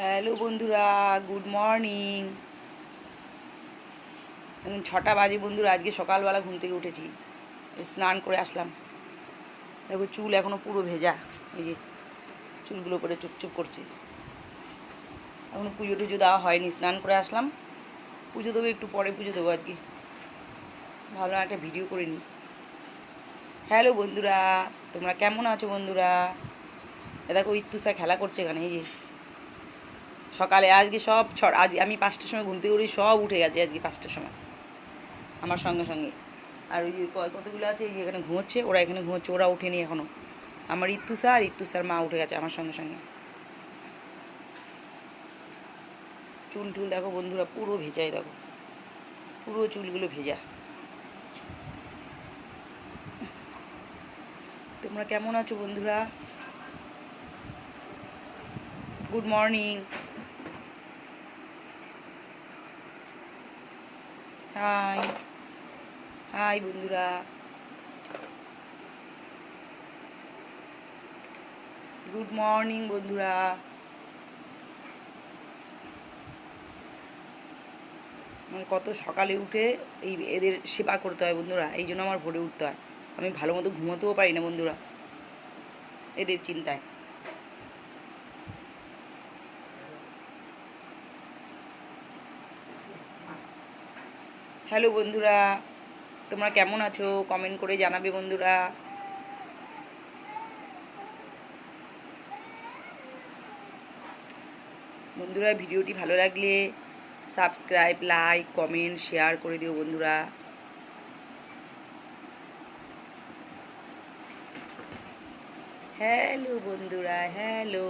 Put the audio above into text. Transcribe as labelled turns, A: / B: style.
A: Hello বন্ধুরা, good morning. এখন 6টা বাজে বন্ধুরা। আজকে সকালবেলা ঘুম থেকে উঠেছি, স্নান করে আসলাম। দেখো চুল এখনও পুরো ভেজা, এই যে চুলগুলো করে চুপচুপ করছে। এখনও পুজো টুজো দেওয়া হয়নি, স্নান করে আসলাম। পুজো দেবো একটু পরে, পুজো দেবো আজকে। ভাবলাম একটা ভিডিও করে নিই। হ্যালো বন্ধুরা, তোমরা কেমন আছো বন্ধুরা? দেখো ইত্তুসা খেলা করছে এখানে, এই যে সকালে আজকে সব আজ আমি 5টার সময় ঘুম থেকে উঠি, সব উঠে গেছে আজকে 5টার সময় আমার সঙ্গে সঙ্গে। আর ওই যে কতগুলো আছে এই যে এখানে ঘুমোচ্ছে, ওরা এখানে ঘুমোচ্ছে, ওরা ওঠেনি এখনও। আমার ইত্তুসা আর ইত্তুসার মা উঠে গেছে আমার সঙ্গে সঙ্গে। চুল টুল দেখো বন্ধুরা পুরো ভেজাই, দেখো পুরো চুলগুলো ভেজা। তোমরা কেমন আছো বন্ধুরা? Good morning. হাই হাই বন্ধুরা, গুড মর্নিং বন্ধুরা। মানে কত সকালে উঠে এই এদের সেবা করতে হয় বন্ধুরা, এই জন্য আমার ভোরে উঠতে হয়। আমি ভালো মতো ঘুমোতেও পারি না বন্ধুরা এদের চিন্তায়। হ্যালো বন্ধুরা, তোমরা কেমন আছো কমেন্ট করে জানাবে বন্ধুরা। বন্ধুরা ভিডিওটি ভালো লাগলে সাবস্ক্রাইব, লাইক, কমেন্ট, শেয়ার করে দিও বন্ধুরা। হ্যালো বন্ধুরা, হ্যালো।